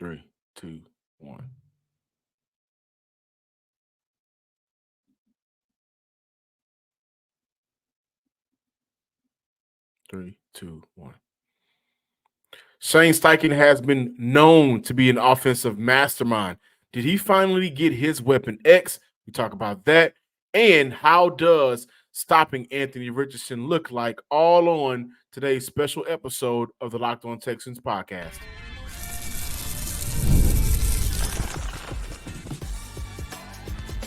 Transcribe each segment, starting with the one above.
Three, two, one. Three, two, one. Shane Steichen has been known to be an offensive mastermind. Did he finally get his weapon X? We talk about that. And how does stopping Anthony Richardson look like, all on today's special episode of the Locked On Texans podcast.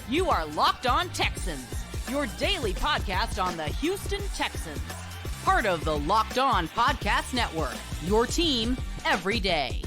You are Locked On Texans, your daily podcast on the Houston Texans. Part of the Locked On Podcast Network, your team every day.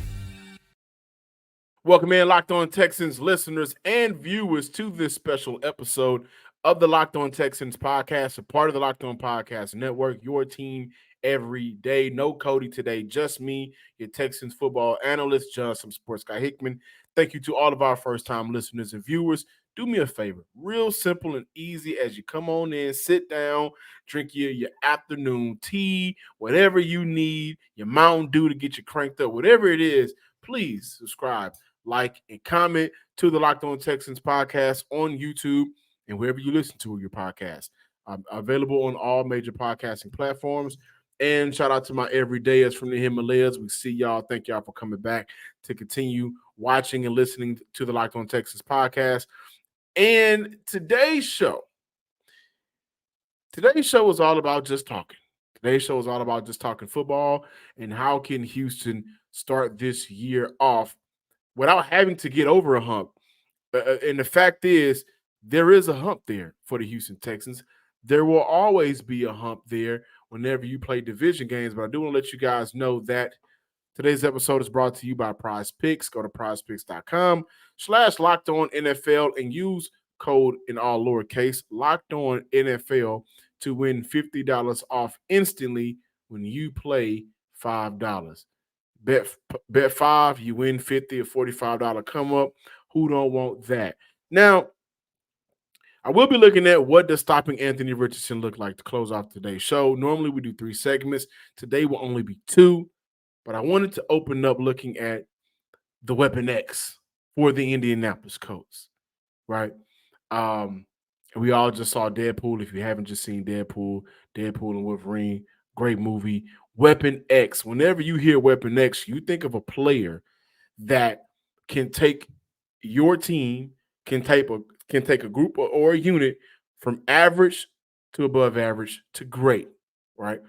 Welcome in, Locked On Texans listeners and viewers, to this special episode of the Locked On Texans podcast, a part of the Locked On Podcast Network, your team every day. No Cody today, just me, your Texans football analyst, John, some sports guy Hickman. Thank you to all of our first-time listeners and viewers. Do me a favor, real simple and easy, as you come on in, sit down, drink your afternoon tea, whatever you need, your Mountain Dew to get you cranked up, whatever it is, please subscribe, like, and comment to the Locked On Texans podcast on YouTube and wherever you listen to your podcast. I'm available on all major podcasting platforms. And shout out to my everydayers from the Himalayas. We see y'all. Thank y'all for coming back to continue watching and listening to the Locked On Texans podcast. And today's show is all about just talking. Today's show is all about just talking football and how can Houston start this year off without having to get over a hump. And the fact is, there is a hump there for the Houston Texans. There will always be a hump there whenever you play division games. But I do want to let you guys know that today's episode is brought to you by Prize Picks. Go to prizepicks.com/LockedOnNFL and use code in all lowercase LockedOnNFL to win $50 off instantly when you play $5. Bet 5, you win 50 or $45 come up. Who don't want that? Now, I will be looking at what does stopping Anthony Richardson look like to close off today's show. Normally we do 3 segments. Today will only be 2. But I wanted to open up looking at the Weapon X for the Indianapolis Colts, right? And we all just saw Deadpool. If you haven't just seen Deadpool and Wolverine, great movie. Weapon X. Whenever you hear Weapon X, you think of a player that can take your team, can take a group or a unit from average to above average to great, right?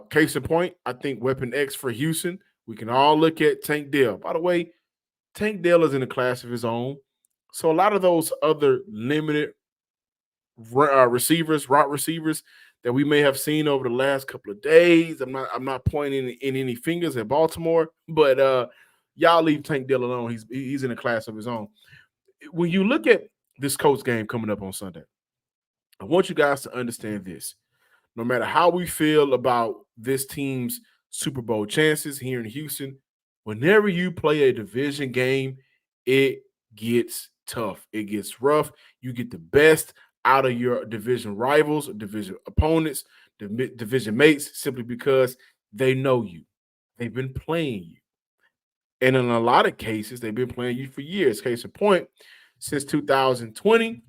Case in point, I think Weapon X for Houston, we can all look at Tank Dell. By the way, Tank Dell is in a class of his own. So a lot of those other limited route receivers that we may have seen over the last couple of days, I'm not pointing in any fingers at Baltimore, but y'all leave Tank Dell alone. He's in a class of his own. When you look at this Colts game coming up on Sunday, I want you guys to understand this. No matter how we feel about this team's Super Bowl chances here in Houston, whenever you play a division game, it gets tough. It gets rough. You get the best out of your division rivals, division opponents, division mates, simply because they know you. They've been playing you. And in a lot of cases, they've been playing you for years. Case in point, since 2020,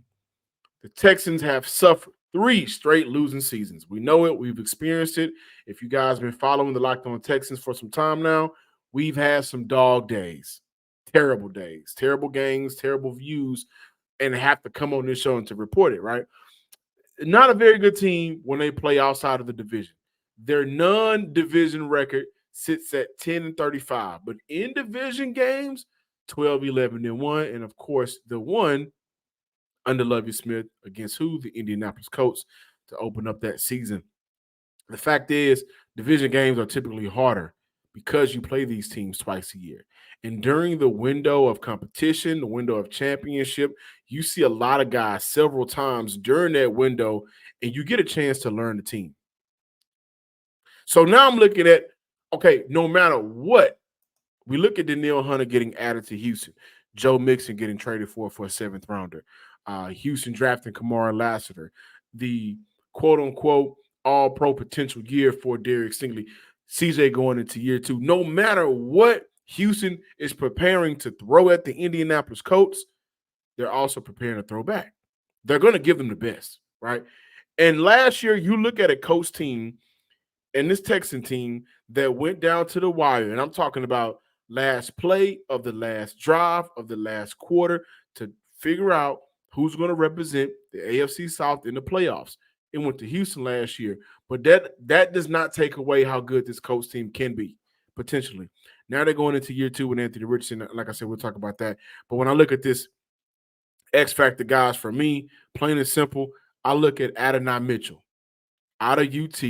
the Texans have suffered 3 straight losing seasons. We know it. We've experienced it. If you guys have been following the Locked On Texans for some time now, we've had some dog days, terrible games, terrible views, and have to come on this show and to report it, right? Not a very good team when they play outside of the division. Their non-division record sits at 10-35, but in division games, 12-11-1, and of course, the one under Lovie Smith against who? The Indianapolis Colts to open up that season. The fact is, division games are typically harder because you play these teams twice a year. And during the window of competition, the window of championship, you see a lot of guys several times during that window, and you get a chance to learn the team. So now I'm looking at, okay, no matter what, we look at Danielle Hunter getting added to Houston, Joe Mixon getting traded for a 7th rounder, Houston drafting Kamara Lassiter, the quote-unquote all-pro potential year for Derek Stingley, CJ going into year 2. No matter what Houston is preparing to throw at the Indianapolis Colts. They're also preparing to throw back. They're going to give them the best, right? And last year, you look at a Colts team and this Texan team that went down to the wire, and I'm talking about last play of the last drive of the last quarter to figure out who's going to represent the AFC South in the playoffs. It went to Houston last year, but that does not take away how good this Colts team can be, potentially. Now they're going into year 2 with Anthony Richardson. Like I said, we'll talk about that. But when I look at this X Factor guys, for me, plain and simple, I look at Adonai Mitchell out of UT.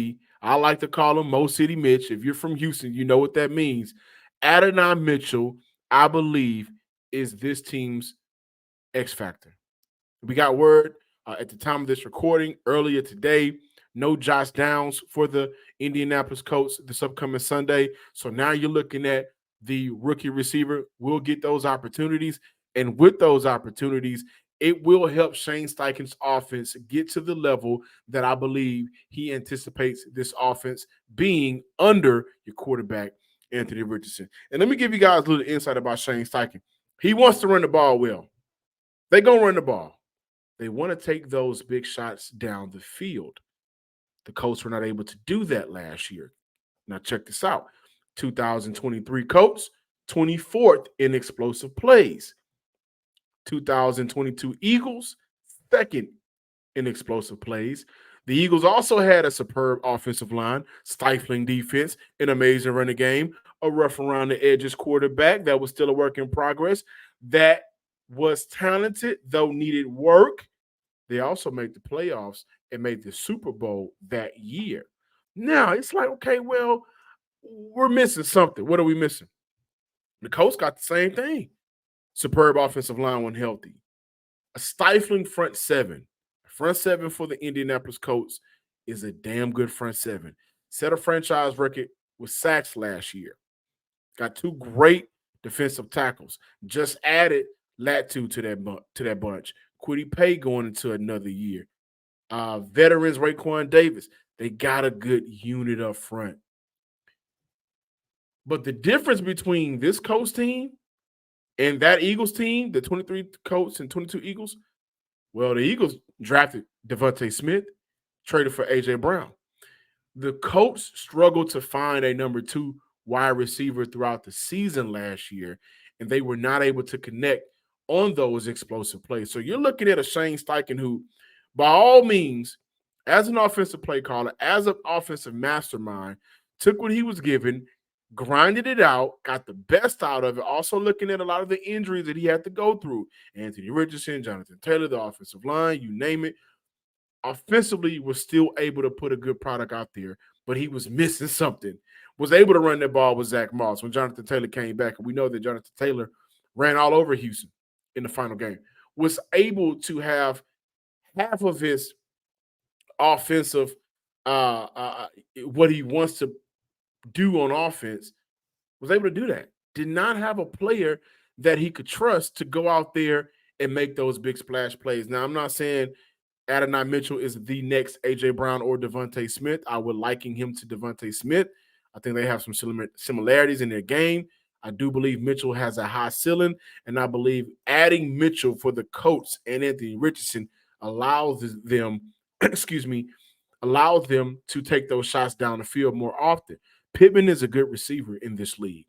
I like to call him Mo City Mitch. If you're from Houston, you know what that means. Adonai Mitchell, I believe, is this team's X Factor. We got word at the time of this recording earlier today, no Josh Downs for the Indianapolis Colts this upcoming Sunday. So now you're looking at the rookie receiver will get those opportunities. And with those opportunities, it will help Shane Steichen's offense get to the level that I believe he anticipates this offense being under your quarterback, Anthony Richardson. And let me give you guys a little insight about Shane Steichen. He wants to run the ball well. They're going to run the ball. They want to take those big shots down the field. The Colts were not able to do that last year. Now check this out. 2023 Colts, 24th in explosive plays. 2022 Eagles, 2nd in explosive plays. The Eagles also had a superb offensive line, stifling defense, an amazing running game, a rough around the edges quarterback that was still a work in progress, that was talented, though needed work. They also made the playoffs and made the Super Bowl that year. Now, it's like, okay, well, we're missing something. What are we missing? The Colts got the same thing. Superb offensive line when healthy. A stifling front seven. Front seven for the Indianapolis Colts is a damn good front seven. Set a franchise record with sacks last year. Got 2 great defensive tackles. Just added Latu to that bunch. Kwity Paye going into another year. Veterans Raekwon Davis. They got a good unit up front. But the difference between this Colts team and that Eagles team, the 23 Colts and 22 Eagles, well, the Eagles drafted Devontae Smith, traded for A.J. Brown. The Colts struggled to find a number 2 wide receiver throughout the season last year, and they were not able to connect on those explosive plays. So you're looking at a Shane Steichen who, by all means, as an offensive play caller, as an offensive mastermind, took what he was given, grinded it out, got the best out of it. Also looking at a lot of the injuries that he had to go through. Anthony Richardson, Jonathan Taylor, the offensive line, you name it. Offensively, was still able to put a good product out there, but he was missing something. Was able to run that ball with Zach Moss when Jonathan Taylor came back. And we know that Jonathan Taylor ran all over Houston in the final game. Was able to have half of his offensive, what he wants to do on offense, was able to do that. Did not have a player that he could trust to go out there and make those big splash plays. Now, I'm not saying Adonai Mitchell is the next A.J. Brown or Devontae Smith. I would liken him to Devontae Smith. I think they have some similarities in their game. I do believe Mitchell has a high ceiling, and I believe adding Mitchell for the Colts and Anthony Richardson allows them, allows them to take those shots down the field more often. Pittman is a good receiver in this league.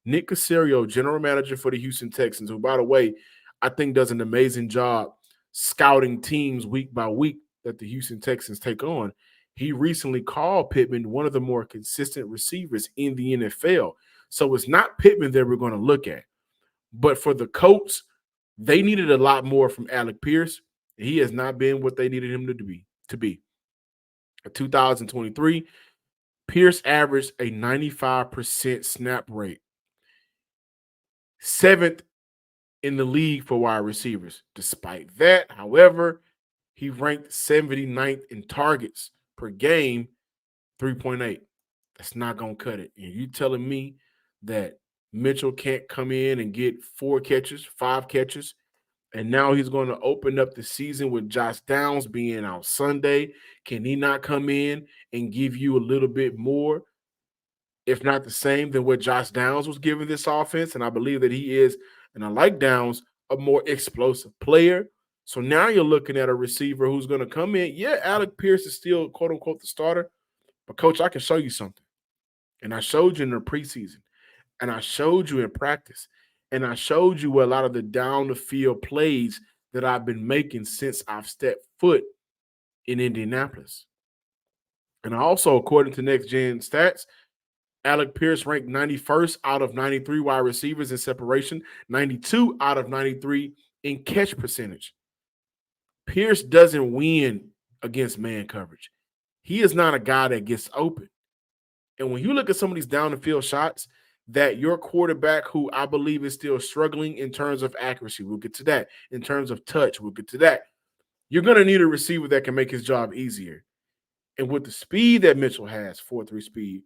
Nick Caserio, general manager for the Houston Texans, who, by the way, I think does an amazing job scouting teams week by week that the Houston Texans take on. He recently called Pittman one of the more consistent receivers in the NFL. So it's not Pittman that we're going to look at. But for the Colts, they needed a lot more from Alec Pierce. He has not been what they needed him to be. In 2023, Pierce averaged a 95% snap rate. 7th in the league for wide receivers. Despite that, however, he ranked 79th in targets per game, 3.8. That's not going to cut it. And you telling me that Mitchell can't come in and get 4 catches, 5 catches, and now he's going to open up the season with Josh Downs being out Sunday. Can he not come in and give you a little bit more if not the same, than what Josh Downs was giving this offense. And I believe that he is, and I like Downs, a more explosive player. So now you're looking at a receiver who's going to come in. Yeah, Alec Pierce is still, quote unquote, the starter. But, Coach, I can show you something. And I showed you in the preseason. And I showed you in practice. And I showed you a lot of the down the field plays that I've been making since I've stepped foot in Indianapolis. And also, according to Next Gen Stats, Alec Pierce ranked 91st out of 93 wide receivers in separation, 92 out of 93 in catch percentage. Pierce doesn't win against man coverage. He is not a guy that gets open. And when you look at some of these down the field shots that your quarterback, who I believe is still struggling in terms of accuracy, we'll get to that. In terms of touch, we'll get to that. You're going to need a receiver that can make his job easier. And with the speed that Mitchell has, 4.3 speed,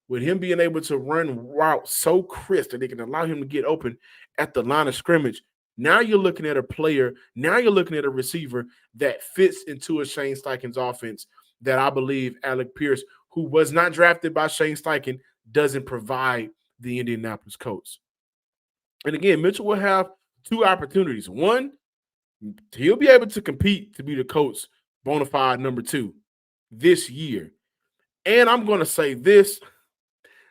with him being able to run routes so crisp that they can allow him to get open at the line of scrimmage, now you're looking at a player, now you're looking at a receiver that fits into a Shane Steichen's offense that I believe Alec Pierce, who was not drafted by Shane Steichen, doesn't provide the Indianapolis Colts. And again, Mitchell will have two opportunities. One, he'll be able to compete to be the Colts' bona fide number 2 this year. And I'm going to say this,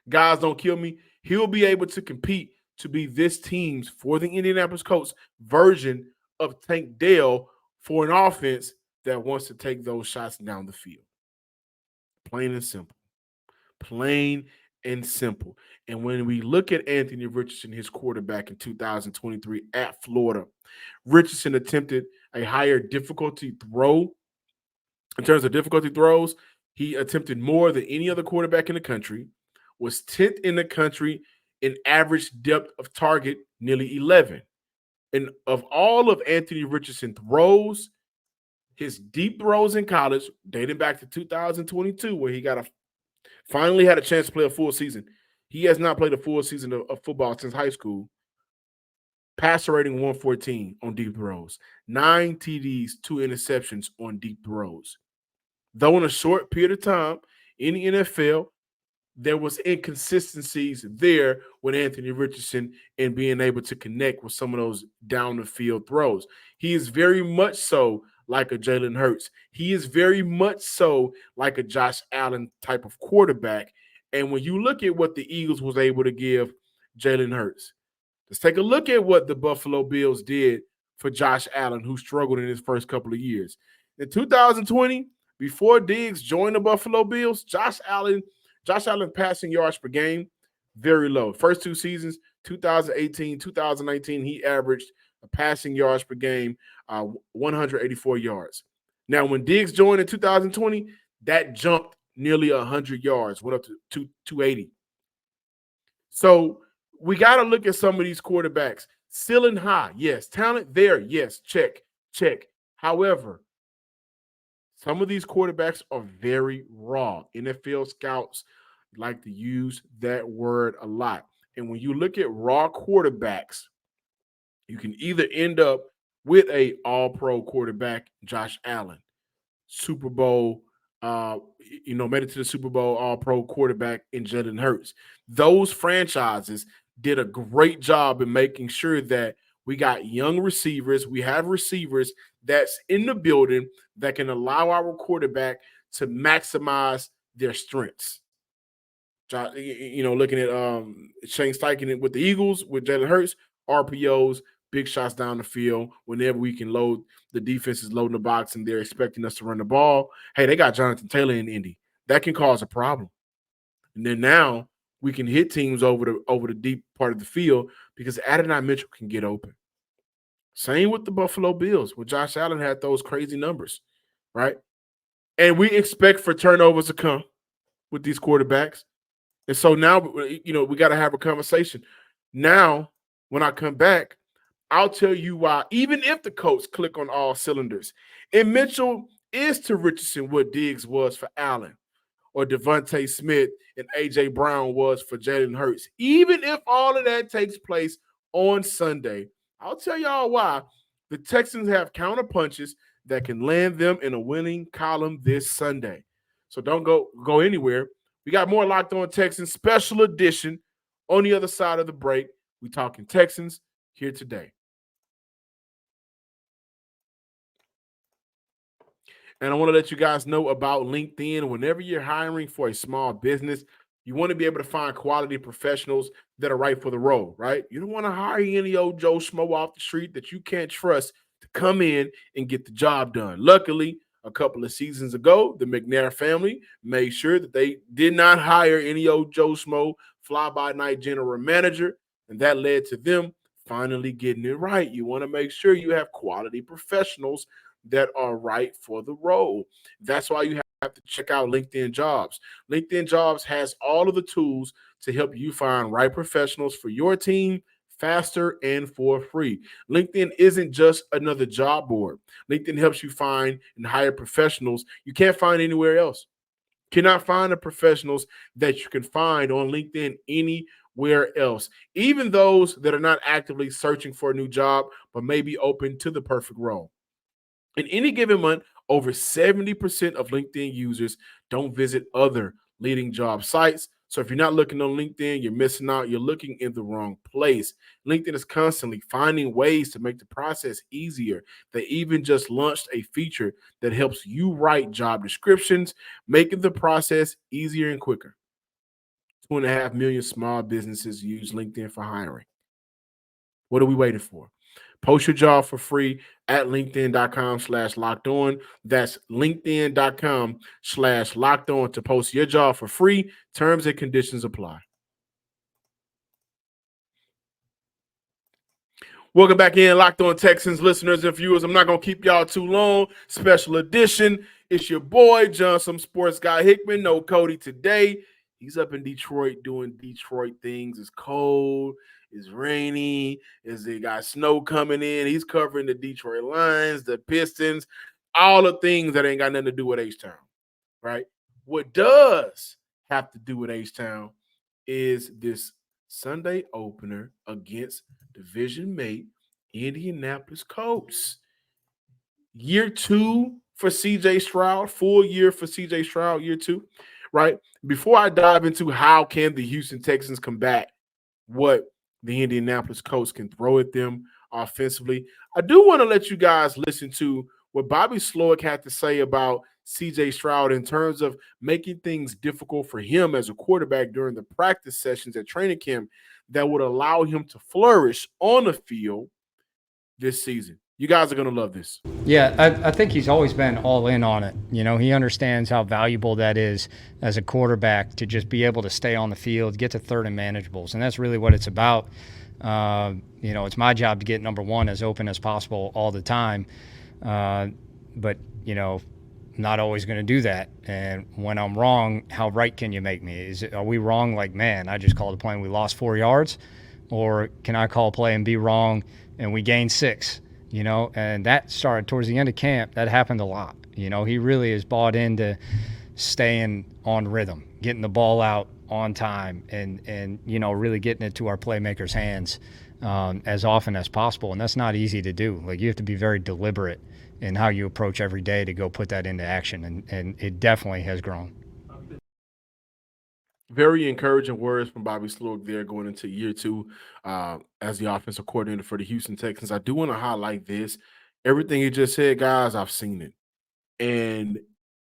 guys, don't kill me. He'll be able to compete to be this team's, for the Indianapolis Colts, version of Tank Dell for an offense that wants to take those shots down the field. Plain and simple. Plain and simple. And when we look at Anthony Richardson, his quarterback in 2023 at Florida, Richardson attempted a higher difficulty throw. In terms of difficulty throws, he attempted more than any other quarterback in the country, was 10th in the country in average depth of target, nearly 11. And of all of Anthony Richardson throws, his deep throws in college, dating back to 2022, where he finally had a chance to play a full season. He has not played a full season of football since high school. Passer rating 114 on deep throws. 9 TDs, 2 interceptions on deep throws. Though in a short period of time in the NFL, there was inconsistencies there with Anthony Richardson and being able to connect with some of those down the field throws. He is very much so like a Jalen Hurts. He is very much so like a Josh Allen type of quarterback. And when you look at what the Eagles was able to give Jalen Hurts, let's take a look at what the Buffalo Bills did for Josh Allen, who struggled in his first couple of years. In 2020, before Diggs joined the Buffalo Bills, Josh Allen passing yards per game, very low. First 2 seasons, 2018, 2019, he averaged a passing yards per game, 184 yards. Now, when Diggs joined in 2020, that jumped nearly 100 yards, went up to 280. So we got to look at some of these quarterbacks. Ceiling high, yes. Talent there, yes. Check. However, some of these quarterbacks are very raw. NFL scouts like to use that word a lot. And when you look at raw quarterbacks, you can either end up with a all-pro quarterback, Josh Allen, Super Bowl, made it to the Super Bowl all-pro quarterback in Jalen Hurts. Those franchises did a great job in making sure that we got young receivers. We have receivers that's in the building that can allow our quarterback to maximize their strengths. Looking at Shane Steichen with the Eagles, with Jalen Hurts, RPOs, big shots down the field. Whenever we can load, the defense is loading the box and they're expecting us to run the ball. Hey, they got Jonathan Taylor in Indy. That can cause a problem. And then now we can hit teams over the deep part of the field because Adonai Mitchell can get open. Same with the Buffalo Bills, where Josh Allen had those crazy numbers, right? And we expect for turnovers to come with these quarterbacks. And so now, we got to have a conversation. Now, when I come back, I'll tell you why, even if the Colts click on all cylinders, and Mitchell is to Richardson what Diggs was for Allen, or Devontae Smith and A.J. Brown was for Jalen Hurts, even if all of that takes place on Sunday, I'll tell y'all why the Texans have counter punches that can land them in a winning column this Sunday. So don't go anywhere. We got more Locked On Texans special edition on the other side of the break. We talking Texans here today. And I want to let you guys know about LinkedIn. Whenever you're hiring for a small business, you want to be able to find quality professionals that are right for the role, right? You don't want to hire any old Joe Schmo off the street that you can't trust to come in and get the job done. Luckily, a couple of seasons ago, the McNair family made sure that they did not hire any old Joe Schmo fly-by-night general manager, and that led to them finally getting it right. You want to make sure you have quality professionals that are right for the role. That's why you have to check out LinkedIn Jobs. LinkedIn Jobs has all of the tools to help you find right professionals for your team faster and for free. LinkedIn isn't just another job board. LinkedIn helps you find and hire professionals you can't find anywhere else. Cannot find the professionals that you can find on LinkedIn anywhere else, even those that are not actively searching for a new job, but may be open to the perfect role. In any given month, over 70% of LinkedIn users don't visit other leading job sites. So if you're not looking on LinkedIn, you're missing out. You're looking in the wrong place. LinkedIn is constantly finding ways to make the process easier. They even just launched a feature that helps you write job descriptions, making the process easier and quicker. 2.5 million small businesses use LinkedIn for hiring. What are we waiting for? Post your job for free at linkedin.com/locked on. That's linkedin.com/locked on to post your job for free. Terms and conditions apply. Welcome back in, Locked On Texans listeners and viewers. I'm not going to keep y'all too long. Special edition. It's your boy, John, some sports guy Hickman. No Cody today. He's up in Detroit doing Detroit things. It's cold. It's rainy. They got snow coming in. He's covering the Detroit Lions, the Pistons, all the things that ain't got nothing to do with H-Town, right? What does have to do with H-Town is this Sunday opener against division mate Indianapolis Colts. Year 2 for CJ Stroud, full year for CJ Stroud, year 2, right? Before I dive into how can the Houston Texans combat what the Indianapolis Colts can throw at them offensively, I do want to let you guys listen to what Bobby Slowick had to say about CJ Stroud in terms of making things difficult for him as a quarterback during the practice sessions at training camp that would allow him to flourish on the field this season. You guys are going to love this. Yeah, I think he's always been all in on it. You know, he understands how valuable that is as a quarterback to just be able to stay on the field, get to third and manageables. And that's really what it's about. You know, it's my job to get number one as open as possible all the time. But, you know, not always going to do that. And when I'm wrong, how right can you make me? Are we wrong like, man, I just called a play and we lost 4 yards? Or can I call a play and be wrong and we gained 6? You know, and that started towards the end of camp. That happened a lot. You know, he really is bought into staying on rhythm, getting the ball out on time, and you know, really getting it to our playmakers' hands as often as possible. And that's not easy to do. Like, you have to be very deliberate in how you approach every day to go put that into action. And it definitely has grown. Very encouraging words from Bobby Slowick there going into year 2 as the offensive coordinator for the Houston Texans. I do want to highlight this. Everything he just said, guys, I've seen it. And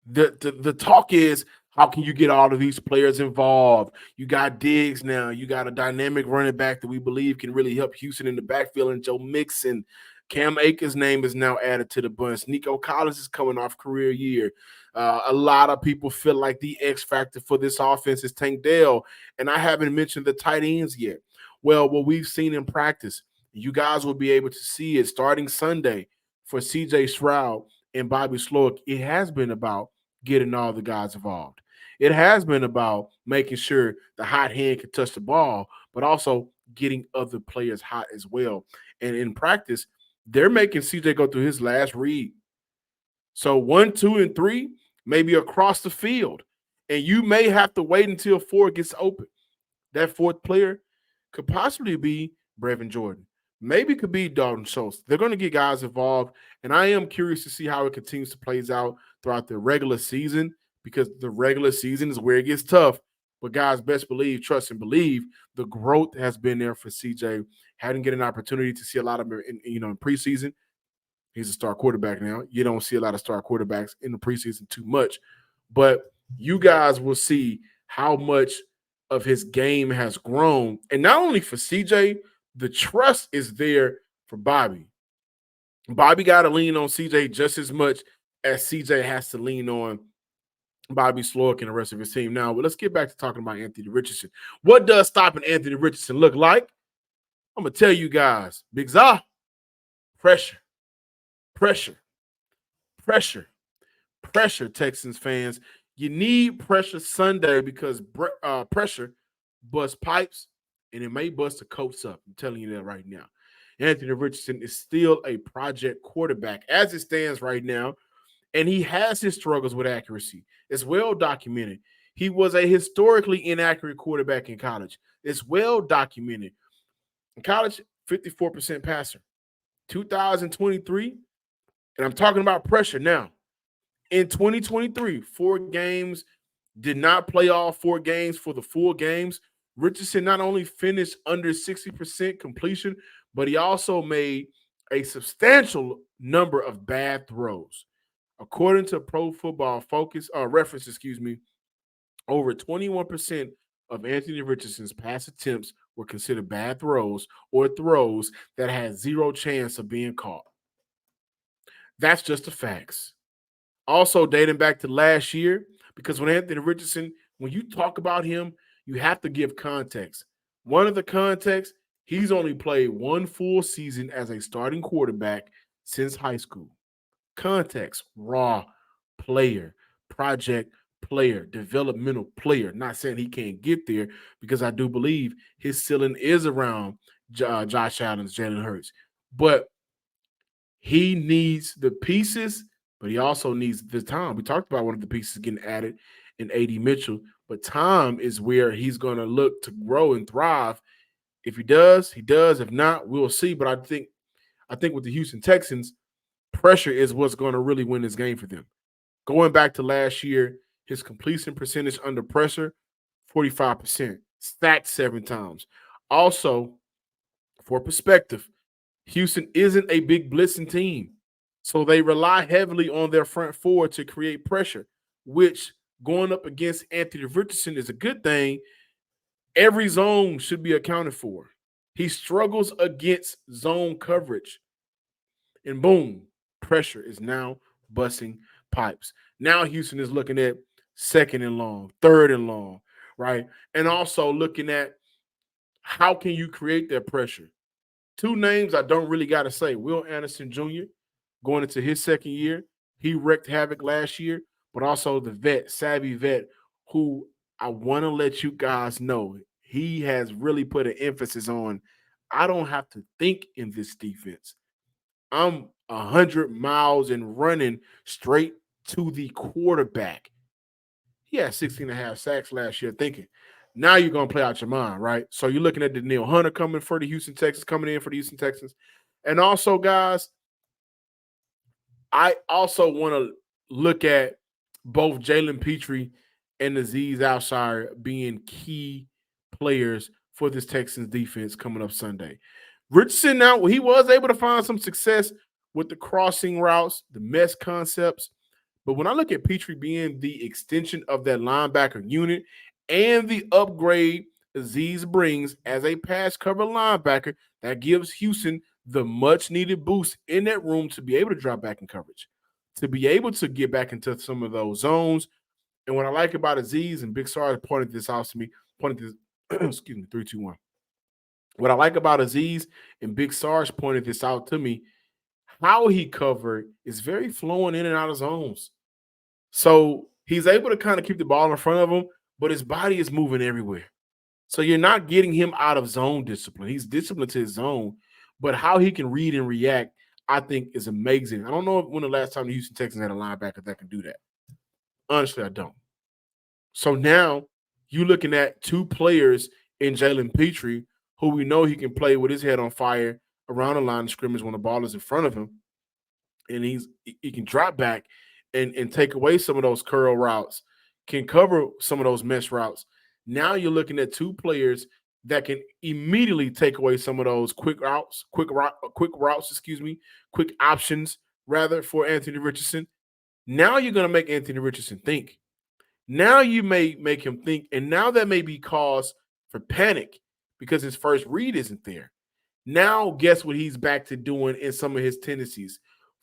the talk is, how can you get all of these players involved? You got Diggs now. You got a dynamic running back that we believe can really help Houston in the backfield, and Joe Mixon. Cam Akers' name is now added to the bunch. Nico Collins is coming off career year. A lot of people feel like the X factor for this offense is Tank Dell, and I haven't mentioned the tight ends yet. Well, what we've seen in practice, you guys will be able to see it starting Sunday for CJ Stroud and Bobby Slowick. It has been about getting all the guys involved. It has been about making sure the hot hand can touch the ball, but also getting other players hot as well. And in practice, they're making CJ go through his last read. So 1, 2, and 3 may be across the field, and you may have to wait until 4 gets open. That 4th player could possibly be Brevin Jordan. Maybe could be Dalton Schultz. They're going to get guys involved, and I am curious to see how it continues to plays out throughout the regular season. because the regular season is where it gets tough. But guys, best believe, trust, and believe the growth has been there for CJ. Hadn't get an opportunity to see a lot of him in preseason. He's a star quarterback now. You don't see a lot of star quarterbacks in the preseason too much. But you guys will see how much of his game has grown. And not only for CJ, the trust is there for Bobby. Bobby got to lean on CJ just as much as CJ has to lean on Bobby Slowick and the rest of his team. Now, let's get back to talking about Anthony Richardson. What does stopping Anthony Richardson look like? I'm going to tell you guys. Big Za, pressure, pressure, pressure, pressure, Texans fans. You need pressure Sunday because pressure busts pipes and it may bust the Colts up. I'm telling you that right now. Anthony Richardson is still a project quarterback as it stands right now, and he has his struggles with accuracy. It's well documented. He was a historically inaccurate quarterback in college. It's well documented. In college, 54% passer. 2023, and I'm talking about pressure now. In 2023, 4 games, did not play all 4 games for the full games. Richardson not only finished under 60% completion, but he also made a substantial number of bad throws. According to Pro Football Focus reference, over 21% of Anthony Richardson's pass attempts were considered bad throws or throws that had zero chance of being caught. That's just the facts. Also dating back to last year, because when Anthony Richardson, when you talk about him, you have to give context. One of the contexts, he's only played 1 full season as a starting quarterback since high school. Context, raw player, project player, developmental player. Not saying he can't get there, because I do believe his ceiling is around Josh Allen's, Jalen Hurts. But he needs the pieces, but he also needs the time. We talked about one of the pieces getting added in Adonai Mitchell, but time is where he's going to look to grow and thrive. If he does, he does. If not, we'll see. But I think with the Houston Texans, pressure is what's going to really win this game for them. Going back to last year, his completion percentage under pressure, 45%, sacked 7 times. Also, for perspective, Houston isn't a big blitzing team, so they rely heavily on their front 4 to create pressure, which going up against Anthony Richardson is a good thing. Every zone should be accounted for. He struggles against zone coverage. And boom, pressure is now busting pipes. Now Houston is looking at 2nd and long, 3rd and long, right? And also looking at how can you create that pressure. 2 names I don't really got to say. Will Anderson Jr. going into his 2nd year. He wreaked havoc last year, but also the vet, savvy vet, who I want to let you guys know he has really put an emphasis on, I don't have to think in this defense. I'm 100 miles and running straight to the quarterback. He had 16.5 sacks last year thinking. Now you're going to play out your mind, right? So you're looking at Danielle Hunter coming in for the Houston Texans. And also, guys, I also want to look at both Jalen Petrie and Azeez Al-Shaair being key players for this Texans defense coming up Sunday. Richardson now, he was able to find some success with the crossing routes, the mesh concepts. But when I look at Petrie being the extension of that linebacker unit and the upgrade Azeez brings as a pass cover linebacker, that gives Houston the much-needed boost in that room to be able to drop back in coverage, to be able to get back into some of those zones. And what I like about Azeez, and Big Sarge pointed this out to me, excuse me, 3, 2, 1. What I like about Azeez, and Big Sarge pointed this out to me, how he covered is very flowing in and out of zones. So he's able to kind of keep the ball in front of him, but his body is moving everywhere. So you're not getting him out of zone discipline. He's disciplined to his zone, but how he can read and react, I think, is amazing. I don't know when the last time the Houston Texans had a linebacker that can do that. Honestly, I don't. So now you're looking at 2 players in Jalen Petrie, who we know he can play with his head on fire around the line of scrimmage when the ball is in front of him, and he can drop back and take away some of those curl routes can cover some of those mesh routes. Now you're looking at two players that can immediately take away some of those quick options rather for Anthony Richardson. Now you're going to make Anthony Richardson think. Now you may make him think, and now that may be cause for panic because his first read isn't there. Now, guess what he's back to doing in some of his tendencies?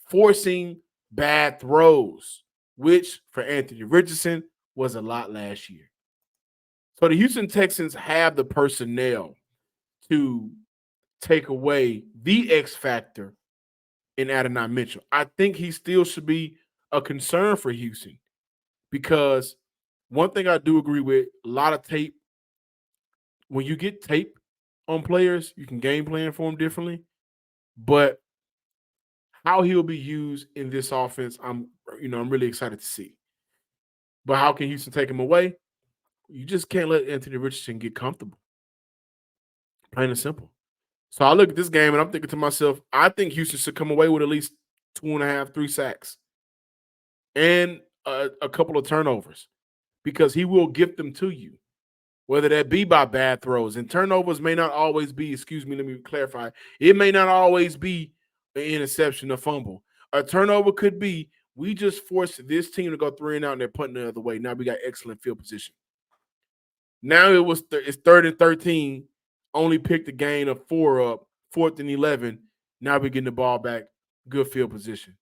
Forcing bad throws, which for Anthony Richardson was a lot last year. So the Houston Texans have the personnel to take away the X factor in Adonai Mitchell. I think he still should be a concern for Houston because one thing I do agree with, a lot of tape. When you get tape on players, you can game plan for them differently. But how he'll be used in this offense, I'm really excited to see. But how can Houston take him away? You just can't let Anthony Richardson get comfortable. Plain and simple. So I look at this game and I'm thinking to myself, I think Houston should come away with at least 2.5, 3 sacks and a couple of turnovers because he will gift them to you, whether that be by bad throws. And turnovers may not always be, let me clarify, it may not always be an interception or fumble. A turnover could be, we just forced this team to go 3 and out and they're punting the other way. Now we got excellent field position. Now it's 3rd and 13, only picked a gain of 4 up, 4th and 11. Now we're getting the ball back, good field position.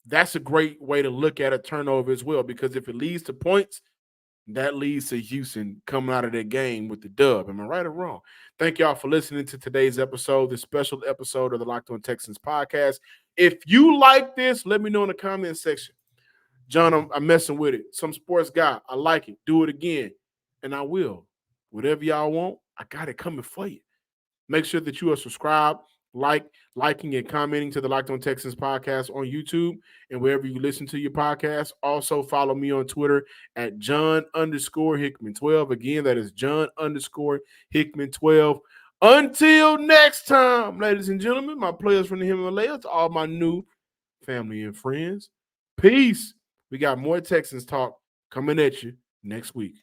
That's a great way to look at a turnover as well, because if it leads to points, that leads to Houston coming out of that game with the dub. Am I right or wrong? Thank y'all for listening to today's episode, this special episode of the Locked On Texans podcast. If you like this, let me know in the comment section. John, I'm messing with it. Some sports guy, I like it. Do it again. And I will. Whatever y'all want, I got it coming for you. Make sure that you are subscribed, liking and commenting to the Locked On Texans podcast on YouTube and wherever you listen to your podcast. Also follow me on Twitter at John_Hickman12. Again, that is John_Hickman12. Until next time, ladies and gentlemen, my players from the Himalayas, to all my new family and friends, peace. We got more Texans talk coming at you next week.